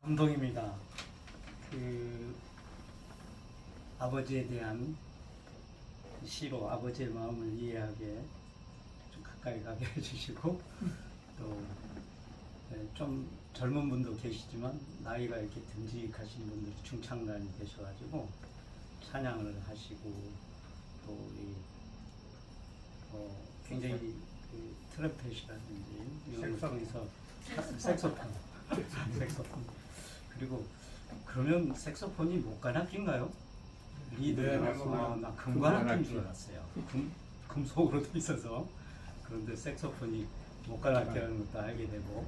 감동입니다. 아버지에 대한 시로 아버지의 마음을 이해하게 좀 가까이 가게 해주시고 또 좀 젊은 분도 계시지만 나이가 이렇게 듬직하신 분들이 중창단이 되셔가지고 찬양을 하시고 또 굉장히 트럼펫이라든지 이런 걸 통해서 색소폰 그리고 그러면 색소폰이 목관악기인가요? 리드에 나 금관악기인 줄 알았어요. 금속으로 돼 있어서. 그런데 색소폰이 목관악기라는 것도 알게 되고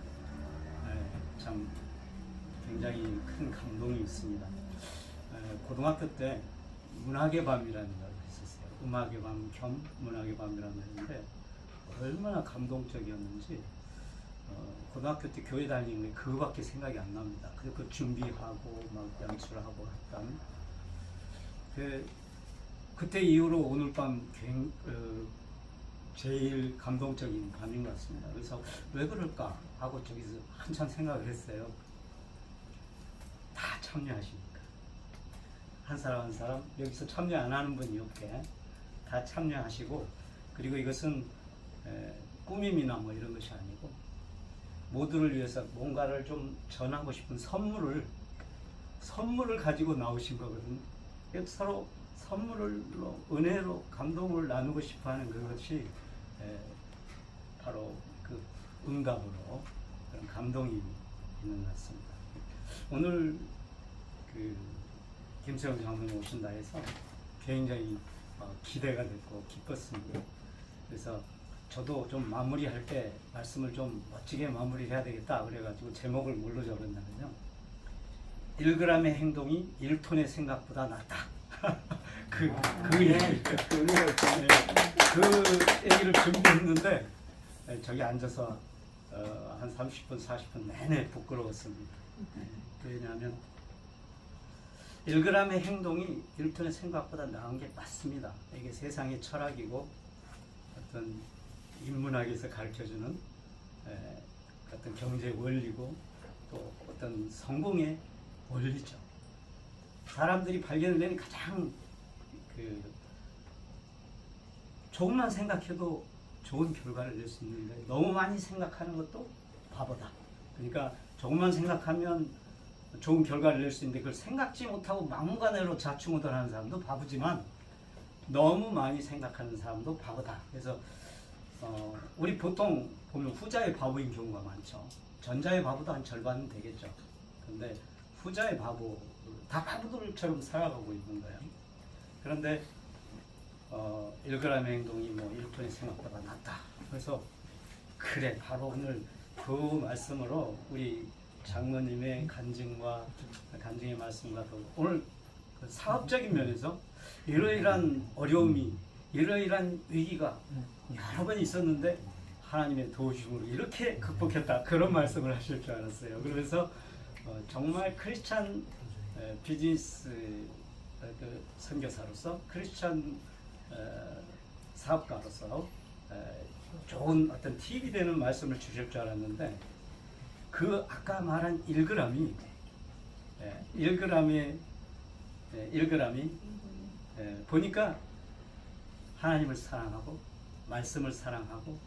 참 굉장히 큰 감동이 있습니다. 고등학교 때 문학의 밤이라는 걸 했었어요. 음악의 밤 겸 문학의 밤이라는 걸 했는데 얼마나 감동적이었는지 고등학교 때 교회 다니는 게 그거밖에 생각이 안 납니다. 그 준비하고 막 연출하고 했던 그때 이후로 오늘 밤 제일 감동적인 밤인 것 같습니다. 그래서 왜 그럴까 하고 저기서 한참 생각을 했어요. 다 참여하시니까 한 사람 한 사람 여기서 참여 안 하는 분이 없게 다 참여하시고, 그리고 이것은 꾸밈이나 뭐 이런 것이 아니고 모두를 위해서 뭔가를 좀 전하고 싶은 선물을 가지고 나오신 거거든요. 서로 선물로 은혜로 감동을 나누고 싶어하는 그것이 바로 그 응답으로 그런 감동이 있는 것 같습니다. 오늘 김세훈 장로님 오신다 해서 굉장히 기대가 됐고 기뻤습니다. 그래서 저도 좀 마무리할 때 말씀을 좀 멋지게 마무리해야 되겠다 그래가지고 제목을 뭘로 적었냐면요, 1g의 행동이 1톤의 생각보다 낫다. 그 얘기를 준비했는데 저기 앉아서 한 30분 40분 내내 부끄러웠습니다. 왜냐하면 1g의 행동이 1톤의 생각보다 나은 게 맞습니다. 이게 세상의 철학이고 어떤 인문학에서 가르쳐주는 어떤 경제 원리고 또 어떤 성공의 원리죠. 사람들이 발견해낸 가장 조금만 생각해도 좋은 결과를 낼 수 있는데 너무 많이 생각하는 것도 바보다. 그러니까 조금만 생각하면 좋은 결과를 낼 수 있는데 그걸 생각지 못하고 막무가내로 자충우돌하는 사람도 바보지만 너무 많이 생각하는 사람도 바보다. 그래서 우리 보통 보면 후자의 바보인 경우가 많죠. 전자의 바보도 한 절반은 되겠죠. 근데 후자의 바보, 다 바보들처럼 살아가고 있는 거예요. 그런데 1g의 행동이 뭐 1톤의 생각보다 낫다. 그래서 그래, 바로 오늘 그 말씀으로 우리 장로님의 간증의 말씀과도 오늘 사업적인 면에서 이러이러한 어려움이, 이러이러한 위기가 여러 번 있었는데 하나님의 도우심으로 이렇게 극복했다, 그런 말씀을 하실 줄 알았어요. 그래서 정말 크리스찬 비즈니스 선교사로서, 크리스찬 사업가로서 좋은 어떤 팁이 되는 말씀을 주실 줄 알았는데, 그 아까 말한 1g이 보니까 하나님을 사랑하고 말씀을 사랑하고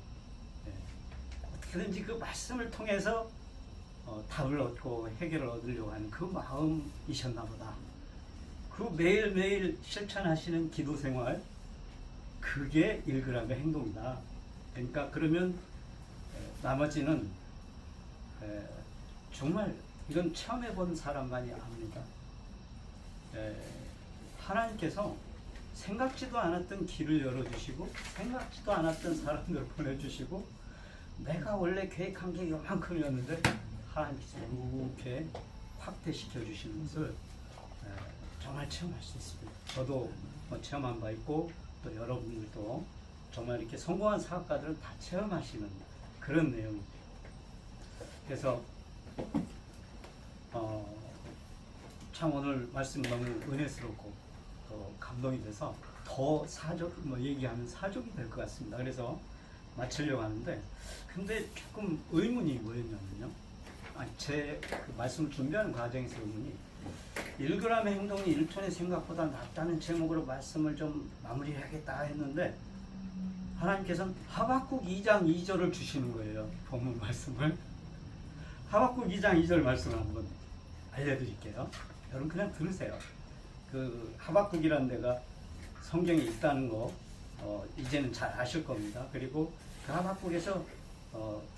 어떻게든지 그 말씀을 통해서 답을 얻고 해결을 얻으려고 하는 그 마음이셨나 보다. 그 매일매일 실천하시는 기도 생활, 그게 1g의 행동이다. 그러니까 그러면 나머지는 정말 이건 체험해 본 사람만이 압니다. 하나님께서 생각지도 않았던 길을 열어주시고 생각지도 않았던 사람들을 보내주시고, 내가 원래 계획한 게 이만큼이었는데 하나님께서 이렇게 확대시켜 주시는 것을 정말 체험할 수 있습니다. 저도 체험한 바 있고 또 여러분들도 정말 이렇게 성공한 사업가들은 다 체험하시는 그런 내용입니다. 그래서 참 오늘 말씀 너무 은혜스럽고 또 감동이 돼서 더 얘기하면 사족이 될 것 같습니다. 그래서 마치려고 하는데, 근데 조금 의문이 뭐였냐면요, 그 말씀을 준비하는 과정에서 의문이 1g의 행동이 1톤의 생각보다 낫다는 제목으로 말씀을 좀 마무리해야겠다 했는데 하나님께서는 하박국 2장 2절을 주시는 거예요. 본문 말씀을. 하박국 2장 2절 말씀을 한번 알려드릴게요. 여러분 그냥 들으세요. 그 하박국이라는 데가 성경에 있다는 거 이제는 잘 아실 겁니다. 그리고 그 하박국에서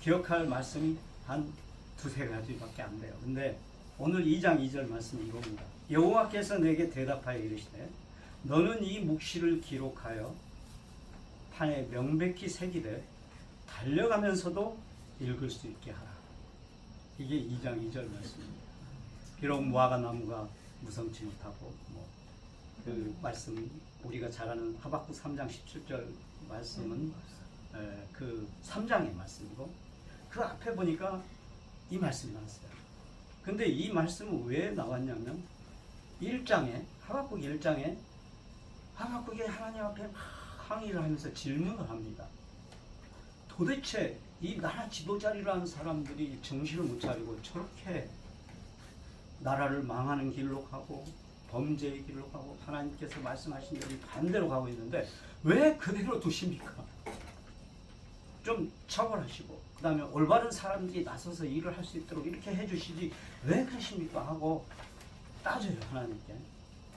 기억할 말씀이 한 두세 가지밖에 안 돼요. 근데 오늘 2장 2절 말씀이 이겁니다. 여호와께서 내게 대답하여 이르시되 너는 이 묵시를 기록하여 판에 명백히 새기되 달려가면서도 읽을 수 있게 하라. 이게 2장 2절 말씀입니다. 비록 무화과 나무가 무성치 못하고 그 말씀 우리가 잘 아는 하박국 3장 17절 말씀은 그 3장의 말씀이고 그 앞에 보니까 이 말씀이 나왔어요. 근데 이 말씀은 왜 나왔냐면 1장에 하박국 1장에 하박국이 하나님 앞에 막 항의를 하면서 질문을 합니다. 도대체 이 나라 지도자리라는 사람들이 정신을 못 차리고 저렇게 나라를 망하는 길로 가고 범죄의 길로 가고 하나님께서 말씀하신 대로 반대로 가고 있는데 왜 그대로 두십니까? 좀 처벌하시고 그 다음에 올바른 사람들이 나서서 일을 할 수 있도록 이렇게 해주시지 왜 그러십니까? 하고 따져요 하나님께.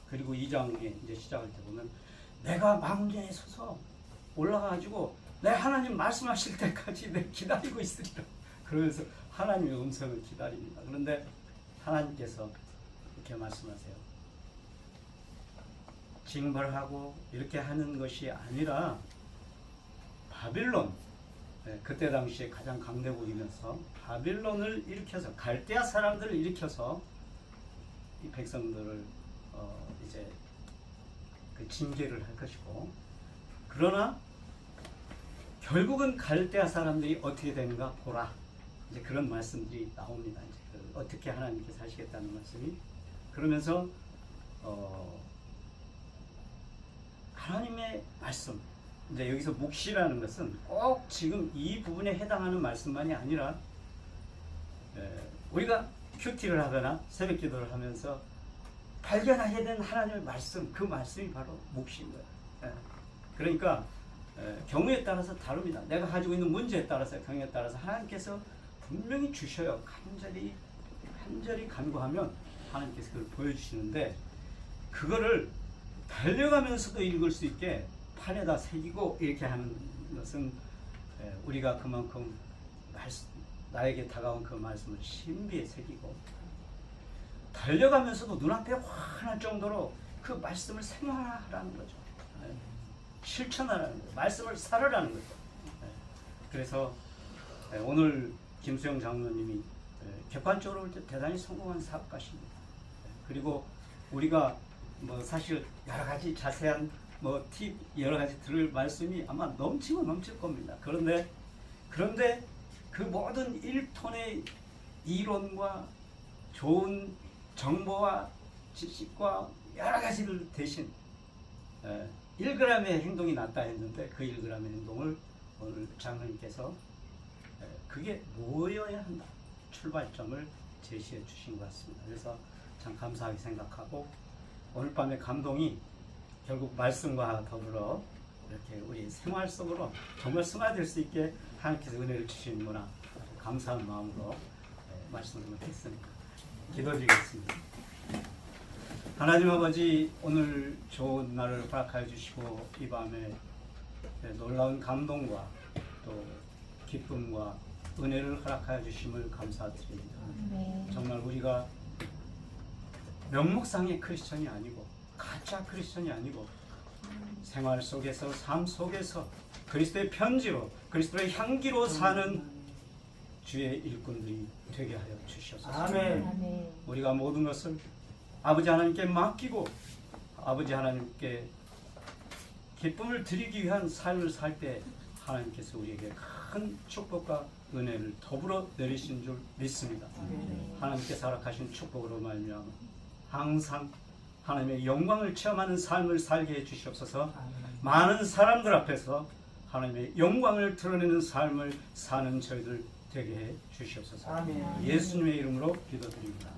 그리고 2장에 이제 시작할 때 보면 내가 망대에 서서 올라가가지고 내 하나님 말씀하실 때까지 내 기다리고 있으리라. 그러면서 하나님의 음성을 기다립니다. 그런데 하나님께서 이렇게 말씀하세요. 징벌하고 이렇게 하는 것이 아니라 바빌론, 그때 당시에 가장 강대국이면서 바빌론을 일으켜서 갈대아 사람들을 일으켜서 이 백성들을 이제 그 징계를 할 것이고, 그러나 결국은 갈대아 사람들이 어떻게 되는가 보라. 이제 그런 말씀들이 나옵니다. 이제 어떻게 하나님께서 하시겠다는 말씀이. 그러면서 하나님의 말씀. 이제 여기서 묵시라는 것은 꼭 지금 이 부분에 해당하는 말씀만이 아니라 우리가 큐티를 하거나 새벽 기도를 하면서 발견하게 된 하나님의 말씀, 그 말씀이 바로 묵시인 거예요. 그러니까 경우에 따라서 다릅니다. 내가 가지고 있는 문제에 따라서, 경우에 따라서 하나님께서 분명히 주셔요. 간절히 간구하면 하나님께서 그걸 보여주시는데, 그거를 달려가면서도 읽을 수 있게 판에다 새기고 이렇게 하는 것은 우리가 그만큼 나에게 다가온 그 말씀을 신비에 새기고, 달려가면서도 눈앞에 환할 정도로 그 말씀을 생활하라는 거죠. 실천하라는 거죠. 말씀을 살으라는 거죠. 그래서 오늘 김수영 장로님이 객관적으로 볼 때 대단히 성공한 사업가십니다. 그리고 우리가 뭐 사실 여러 가지 자세한 뭐 팁 여러 가지 들을 말씀이 아마 넘치고 넘칠 겁니다. 그런데 그 모든 1톤의 이론과 좋은 정보와 지식과 여러 가지를 대신 1g의 행동이 낫다 했는데 그 1g의 행동을 오늘 장로님께서 그게 뭐여야 한다 출발점을 제시해 주신 것 같습니다. 그래서 참 감사하게 생각하고, 오늘 밤의 감동이 결국 말씀과 더불어 이렇게 우리 생활 속으로 정말 승화될 수 있게 하나님께서 은혜를 주시는구나 감사한 마음으로 말씀을 했습니다. 기도드리겠습니다. 하나님 아버지, 오늘 좋은 날을 허락하여 주시고 이 밤에 놀라운 감동과 또 기쁨과 은혜를 허락하여 주심을 감사드립니다. 정말 우리가 명목상의 크리스천이 아니고 가짜 크리스천이 아니고 생활 속에서, 삶 속에서 그리스도의 편지로, 그리스도의 향기로 사는 주의 일꾼들이 되게 하여 주시옵소서. 아멘. 우리가 모든 것을 아버지 하나님께 맡기고 아버지 하나님께 기쁨을 드리기 위한 삶을 살 때 하나님께서 우리에게 큰 축복과 은혜를 더불어 내리신 줄 믿습니다. 하나님께서 허락하신 축복으로 말미암아 항상 하나님의 영광을 체험하는 삶을 살게 해 주시옵소서. 많은 사람들 앞에서 하나님의 영광을 드러내는 삶을 사는 저희들 되게 해 주시옵소서. 아멘. 예수님의 이름으로 기도드립니다.